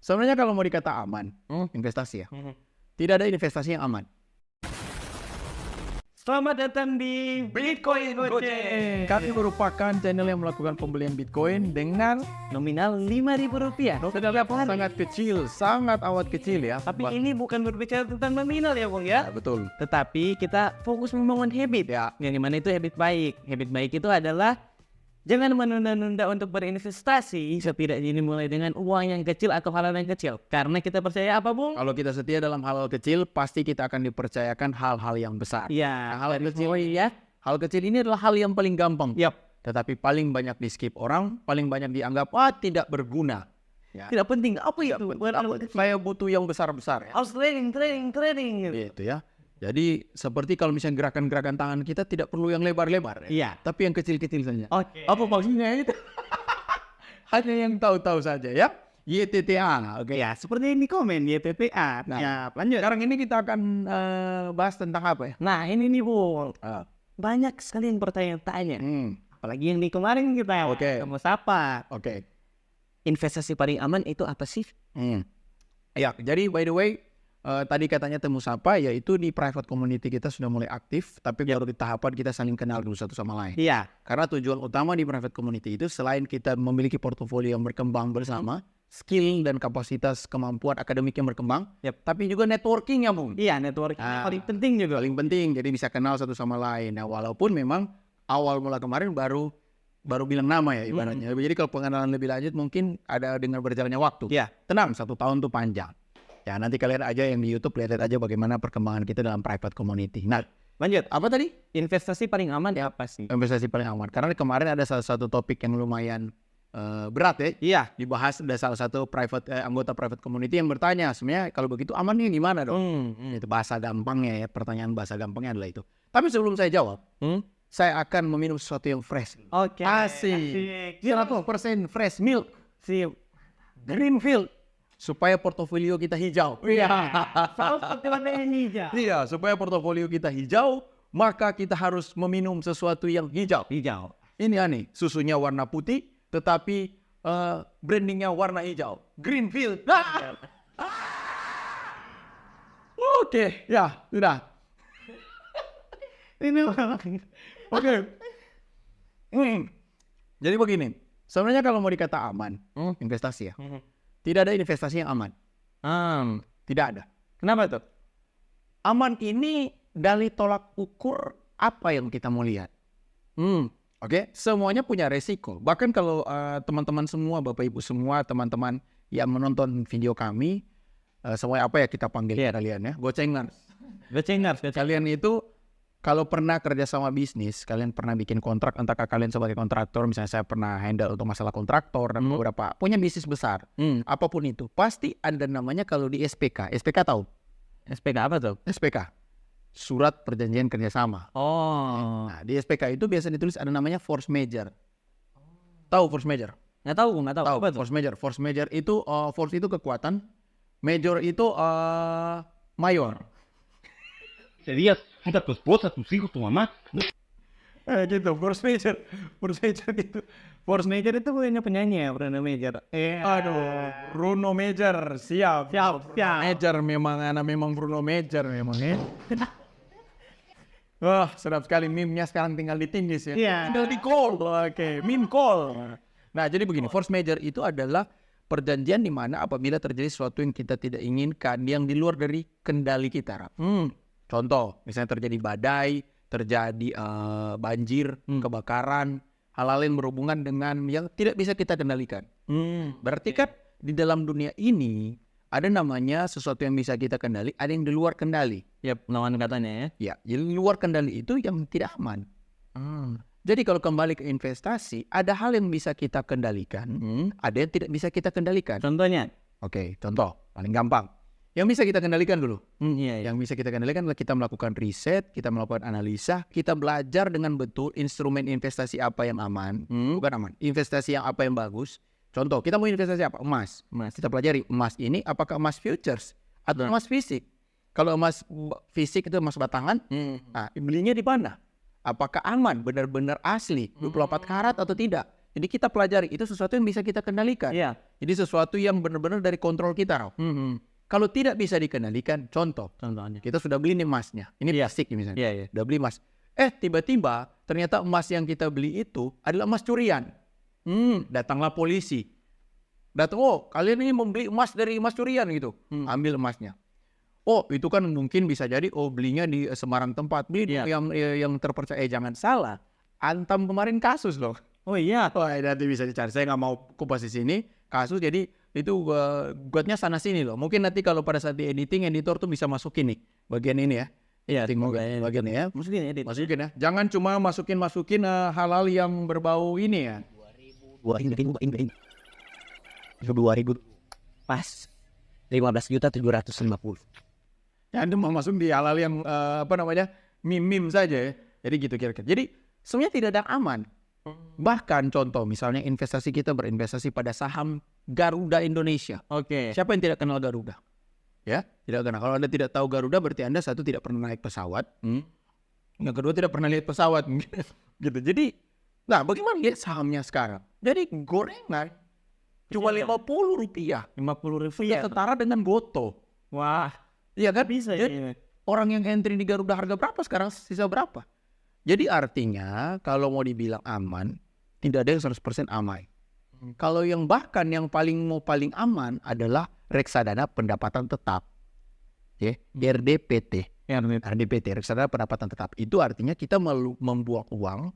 Sebenarnya kalau mau dikata aman, investasi ya, tidak ada investasi yang aman. Selamat datang di Bitcoin Goceng. Kami merupakan channel yang melakukan pembelian Bitcoin dengan Nominal Rp5.000. sangat kecil, sangat amat kecil ya. Tapi ini bukan berbicara tentang nominal ya Bung ya. Betul. Tetapi kita fokus membangun habit Ya. Yang dimana itu habit baik. Habit baik itu adalah jangan menunda-nunda untuk berinvestasi. Setidaknya ini mulai dengan uang yang kecil atau hal yang kecil. Karena kita percaya apa Bung? Kalau kita setia dalam hal kecil, pasti kita akan dipercayakan hal-hal yang besar. Ya, hal kecil ya. Hal kecil ini adalah hal yang paling gampang. Yap. Tetapi paling banyak di skip orang, paling banyak dianggap tidak berguna. Ya. Tidak penting. Apa itu? Saya butuh yang besar-besar ya. Harus trading. Gitu ya. Jadi seperti kalau misalnya gerakan-gerakan tangan kita tidak perlu yang lebar-lebar ya. Iya. Tapi yang kecil-kecil saja. Oke. Apa maksudnya itu? Hanya yang tahu-tahu saja ya. YTTA. Oke. Ya, seperti yang di komen YTTA. Nah, Ya, lanjut. Sekarang ini kita akan bahas tentang apa ya? Nah, ini nih Bung. Banyak sekali yang bertanya-tanya. Apalagi yang di kemarin kita. Oke. Kamu sapa. Oke. Investasi paling aman itu apa sih? Ya, jadi by the way, tadi katanya temu sapa, yaitu di private community kita sudah mulai aktif, tapi baru di tahapan kita saling kenal dulu satu sama lain. Iya. Karena tujuan utama di private community itu selain kita memiliki portofolio yang berkembang bersama, skill dan kapasitas kemampuan akademik yang berkembang, tapi juga networking ya Bung. Iya, networking paling penting juga. Paling penting, jadi bisa kenal satu sama lain. Nah, walaupun memang awal mula kemarin baru bilang nama ya ibaratnya. Jadi kalau pengenalan lebih lanjut mungkin ada dengan berjalannya waktu. Iya. Tenang, 1 tahun tuh panjang. Ya nanti kalian aja yang di YouTube lihat aja bagaimana perkembangan kita dalam private community. Nah, Lanjut. apa tadi? Investasi paling aman ya apa sih? Investasi paling aman. Karena kemarin ada salah satu topik yang lumayan berat ya. Iya. Dibahas ada salah satu anggota private community yang bertanya, sebenarnya kalau begitu amannya gimana dong? Itu bahasa gampangnya ya, pertanyaan bahasa gampangnya adalah itu. Tapi sebelum saya jawab, saya akan meminum sesuatu yang fresh. Oke. Asik. 100% fresh milk. Sip. Greenfield. Supaya portofolio kita hijau. Iya. Sama seperti warna hijau. Iya, supaya portofolio kita hijau, maka kita harus meminum sesuatu yang hijau. Hijau. Ini aneh, susunya warna putih, tetapi brandingnya warna hijau. Greenfield. Oke, ya, sudah. Ini Oke. Jadi begini, sebenarnya kalau mau dikata aman, investasi ya, tidak ada investasi yang aman. Tidak ada. Kenapa tuh? Aman ini dari tolak ukur apa yang kita mau lihat. Oke, semuanya punya resiko. Bahkan kalau teman-teman semua, Bapak Ibu semua, teman-teman yang menonton video kami, semuanya apa ya kita panggil kalian ya, gocengers. Kalian itu kalau pernah kerja sama bisnis, kalian pernah bikin kontrak, entah kalian sebagai kontraktor, misalnya saya pernah handle untuk masalah kontraktor dan beberapa punya bisnis besar, apapun itu, pasti ada namanya kalau di SPK. SPK tahu? SPK apa tuh? SPK, Surat Perjanjian Kerjasama. Oh. Nah, di SPK itu biasa ditulis ada namanya force majeure. Tahu force majeure? Nggak tahu. Tahu Apa tuh? force majeure. Force majeure itu force itu kekuatan, major itu mayor. Serías junto a tu esposa, tus hijos, tu mamá. Gitu, force majeure. Force majeure itu. Force major itu punya penyanyi ya, Bruno Major. Aduh, Bruno Major, siap. Major memang Bruno Major memang ya. Wah, sedap sekali meme-nya sekarang tinggal ditingis ya. Iya. Tinggal di call. Oke, meme call. Nah, jadi begini, force major itu adalah perjanjian di mana apabila terjadi sesuatu yang kita tidak inginkan, yang di luar dari kendali kita. Contoh, misalnya terjadi badai, terjadi banjir, kebakaran, hal-hal yang berhubungan dengan yang tidak bisa kita kendalikan. Berarti kan di dalam dunia ini ada namanya sesuatu yang bisa kita kendali, ada yang di luar kendali. Lawan katanya ya. Ya, jadi di luar kendali itu yang tidak aman. Jadi kalau kembali ke investasi, ada hal yang bisa kita kendalikan, ada yang tidak bisa kita kendalikan. Contohnya? Oke, contoh paling gampang. Yang bisa kita kendalikan dulu. Iya. Yang bisa kita kendalikan adalah kita melakukan riset, kita melakukan analisa, kita belajar dengan betul instrumen investasi apa yang aman, bukan aman, investasi yang apa yang bagus. Contoh, kita mau investasi apa? Emas. Kita pelajari emas ini apakah emas futures atau emas fisik. Kalau emas fisik itu emas batangan, nah belinya di mana? Apakah aman, benar-benar asli, 24 karat atau tidak? Jadi kita pelajari, itu sesuatu yang bisa kita kendalikan. Iya. Jadi sesuatu yang benar-benar dari kontrol kita, Raw. Kalau tidak bisa dikendalikan, contoh, Contohnya. kita sudah beli nih emasnya. Ini plastik misalnya. Iya, iya. Udah beli emas. Tiba-tiba ternyata emas yang kita beli itu adalah emas curian. Datanglah polisi. Kalian ini membeli emas dari emas curian gitu. Ambil emasnya. Itu kan mungkin bisa jadi belinya di sembarang tempat. Beli yang terpercaya. Jangan salah. Antam kemarin kasus loh. Oh iya. Nanti bisa dicari. Saya nggak mau kupas di sini. Kasus jadi itu gugatnya sana sini loh. Mungkin nanti kalau pada saat di editing, editor tuh bisa masukin nih bagian ini ya. Iya. Bagian ini ya. Masukin edit. Masukin ya. Jangan cuma masukin hal-hal yang berbau ini ya. 2000 pas 15.750. Ya, itu mau masuk di hal-hal yang meme saja ya. Jadi gitu kira-kira. Jadi sebenarnya tidak ada aman. Bahkan contoh misalnya investasi kita berinvestasi pada saham Garuda Indonesia. Oke. Siapa yang tidak kenal Garuda? Ya, tidak kenal. Kalau Anda tidak tahu Garuda berarti Anda satu tidak pernah naik pesawat. Yang kedua tidak pernah lihat pesawat gitu. Jadi, bagaimana lihat sahamnya sekarang? Jadi gorengan cuma Rp50. 50.000. Sudah setara dengan Goto. Wah. Iya kan? Bisa Jadi, ya. orang yang entry di Garuda harga berapa sekarang? Sisa berapa? Jadi artinya kalau mau dibilang aman, tidak ada yang 100% aman. Kalau yang bahkan yang paling aman adalah reksadana pendapatan tetap. RDPT. RDPT, reksadana pendapatan tetap. Itu artinya kita membuat uang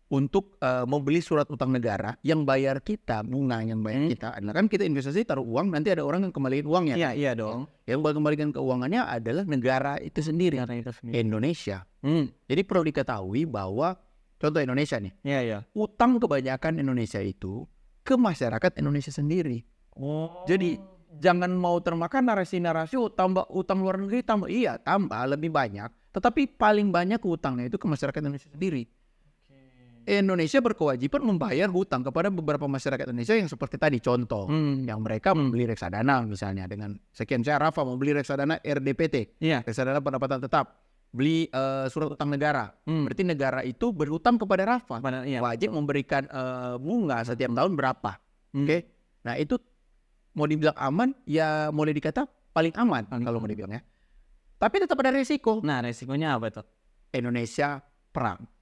untuk membeli surat utang negara yang bayar kita, bunga yang bayar kita. Nah, kan kita investasi taruh uang, nanti ada orang yang kembaliin uangnya. Iya dong. Yang kembalikan keuangannya adalah negara itu sendiri. Indonesia. Jadi perlu diketahui bahwa contoh Indonesia nih. Iya. Utang kebanyakan Indonesia itu ke masyarakat Indonesia sendiri. Jadi jangan mau termakan narasi-narasi tambah utang luar negeri tambah. Iya, tambah lebih banyak. Tetapi paling banyak utangnya itu ke masyarakat Indonesia sendiri. Indonesia berkewajiban membayar hutang kepada beberapa masyarakat Indonesia yang seperti tadi contoh, yang mereka membeli reksadana misalnya dengan sekian. Saya Rafa membeli reksadana RDPT, reksadana pendapatan tetap, beli surat utang negara. Berarti negara itu berhutang kepada Rafa, wajib memberikan bunga setiap tahun berapa. Oke. Nah itu mau dibilang aman, ya boleh dikata paling aman kalau mau dibilang ya. Tapi tetap ada resiko. Nah resikonya apa tuh? Indonesia perang.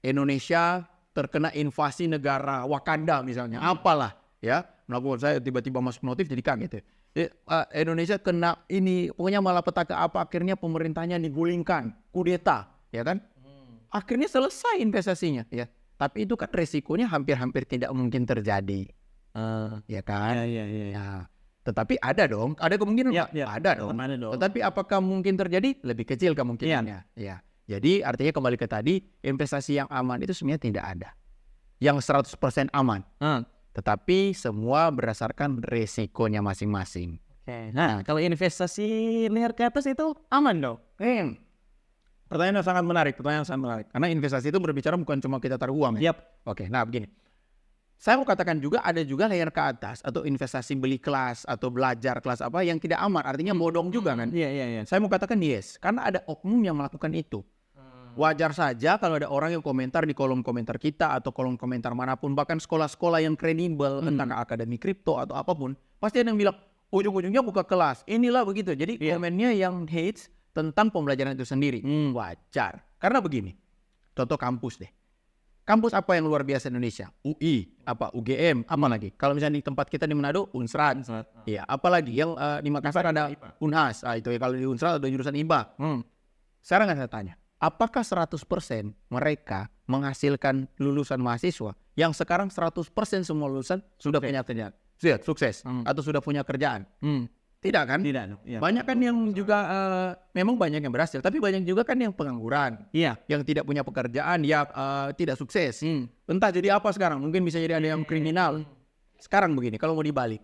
Indonesia terkena invasi negara Wakanda misalnya, apalah ya. Melakukan saya tiba-tiba masuk notif jadi kaget ya. Indonesia kena ini, pokoknya malapetaka apa, akhirnya pemerintahnya digulingkan, kudeta, ya kan? Akhirnya selesai investasinya, ya. Tapi itu kan resikonya hampir-hampir tidak mungkin terjadi, ya kan? Iya. Ya. Tetapi ada dong, ada kemungkinan, ada dong. Tetapi apakah mungkin terjadi? Lebih kecil kemungkinannya, ya. Jadi artinya kembali ke tadi, investasi yang aman itu sebenarnya tidak ada yang 100% aman. Tetapi semua berdasarkan resikonya masing-masing. Oke. Nah, kalau investasi liar ke atas itu aman dong? Pertanyaan yang sangat menarik, Karena investasi itu berbicara bukan cuma kita taruh uang ya. Oke, nah begini. Saya mau katakan juga ada juga layer ke atas atau investasi beli kelas atau belajar kelas apa yang tidak aman, artinya bodong juga kan. Iya. Saya mau katakan yes, karena ada oknum yang melakukan itu. Wajar saja kalau ada orang yang komentar di kolom komentar kita atau kolom komentar manapun, bahkan sekolah-sekolah yang kredibel tentang akademi kripto atau apapun, pasti ada yang bilang ujung-ujungnya buka kelas, inilah begitu. Jadi komennya yang hates tentang pembelajaran itu sendiri. Wajar, karena begini, contoh kampus deh. Kampus apa yang luar biasa Indonesia? UI, UGM, apa lagi? Kalau misalnya di tempat kita di Manado, Unsrat. Iya, apalagi yang di Makassar ada Unhas. Itu ya, kalau di Unsrat ada jurusan IPA. Sekarang saya tanya, apakah 100% mereka menghasilkan lulusan mahasiswa yang sekarang 100% semua lulusan sudah punya kerjaan? Sudah sukses atau sudah punya kerjaan? Tidak kan? Tidak. Banyak kan yang juga memang banyak yang berhasil, tapi banyak juga kan yang pengangguran, yang tidak punya pekerjaan, tidak sukses. Entah jadi apa sekarang, mungkin bisa jadi ada yang kriminal. Sekarang begini, kalau mau dibalik,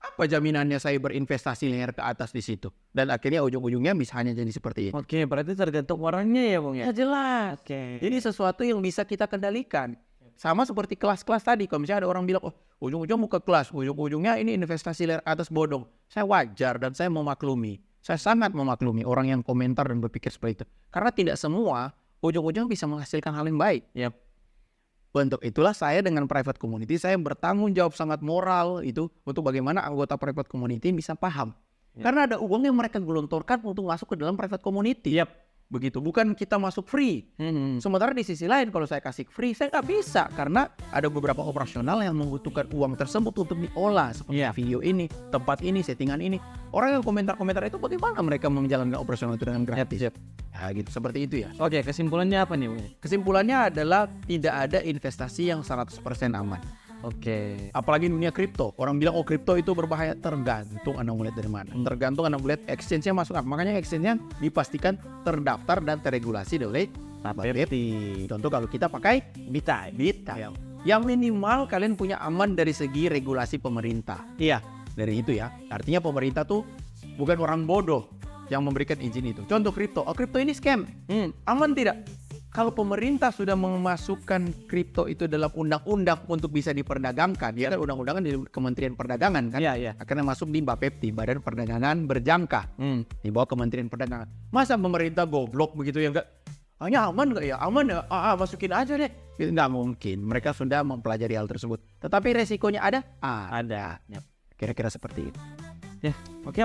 apa jaminannya saya berinvestasi linear ke atas di situ? Dan akhirnya ujung-ujungnya bisa hanya jadi seperti ini. Oke, berarti tergantung orangnya ya Bung ya? Ya jelas. Jadi sesuatu yang bisa kita kendalikan. Sama seperti kelas-kelas tadi, kalau misalnya ada orang bilang, ujung-ujung mau ke kelas, ujung-ujungnya ini investasi liar atas bodong. Saya wajar dan saya memaklumi. Saya sangat memaklumi orang yang komentar dan berpikir seperti itu. Karena tidak semua ujung-ujung bisa menghasilkan hal yang baik. Untuk itulah saya dengan private community saya bertanggung jawab sangat moral itu untuk bagaimana anggota private community bisa paham. Karena ada uang yang mereka gelontorkan untuk masuk ke dalam private community. Begitu, bukan kita masuk free. Sementara di sisi lain kalau saya kasih free saya nggak bisa karena ada beberapa operasional yang membutuhkan uang tersebut untuk diolah seperti video ini, tempat ini, settingan ini. Orang yang komentar-komentar itu bagaimana mereka menjalankan operasional itu dengan gratis? Ya gitu, seperti itu ya. Oke, kesimpulannya apa nih, Bung? Kesimpulannya adalah tidak ada investasi yang 100% aman. Oke. Apalagi dunia kripto. Orang bilang kripto itu berbahaya, tergantung Anda melihat dari mana. Tergantung Anda melihat exchange-nya masuk apa. Makanya exchange-nya dipastikan terdaftar dan terregulasi oleh Bapepti. Contoh kalau kita pakai Bita. Yang minimal kalian punya aman dari segi regulasi pemerintah. Iya. Dari itu ya. Artinya pemerintah tuh bukan orang bodoh yang memberikan izin itu. Contoh kripto. Kripto ini scam. Aman tidak? Kalau pemerintah sudah memasukkan kripto itu dalam undang-undang untuk bisa diperdagangkan, ya kan undang-undangan di Kementerian Perdagangan kan, akhirnya masuk di Bapepti, Badan Perdagangan Berjangka, di bawah Kementerian Perdagangan. Masa pemerintah goblok begitu ya enggak? Hanya aman nggak ya? Aman ya? Masukin aja deh. Nggak mungkin. Mereka sudah mempelajari hal tersebut. Tetapi resikonya ada? Ada. Kira-kira seperti itu. Oke,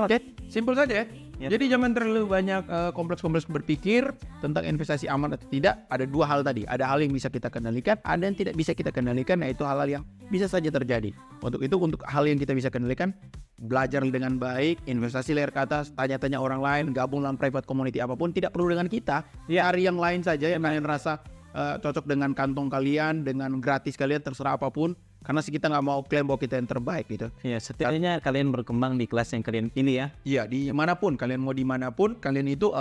simpel saja ya. Jadi jangan terlalu banyak kompleks-kompleks berpikir tentang investasi aman atau tidak. Ada dua hal tadi. Ada hal yang bisa kita kendalikan, ada yang tidak bisa kita kendalikan, yaitu hal-hal yang bisa saja terjadi. Untuk itu, untuk hal yang kita bisa kendalikan, belajar dengan baik, investasi layar ke atas, tanya-tanya orang lain, gabung dalam private community apapun, tidak perlu dengan kita. Cari yang lain saja yang kalian rasa cocok dengan kantong kalian, dengan gratis kalian, terserah apapun. Karena kita nggak mau klaim bahwa kita yang terbaik gitu. Ya, setidaknya kalian berkembang di kelas yang kalian pilih ya. Iya, di manapun kalian mau, dimanapun kalian itu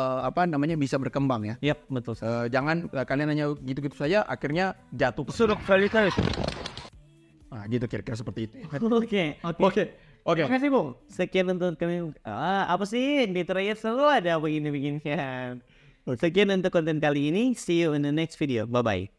bisa berkembang ya. Yap, betul. Jangan kalian hanya gitu-gitu saja akhirnya jatuh. Sudah kali. Nah, gitu kira-kira seperti itu. Oke. Terima kasih, Bung. Sekian untuk kami. Apa sih di Trayet selalu ada begini-beginian. Sekian untuk konten kali ini. See you in the next video. Bye bye.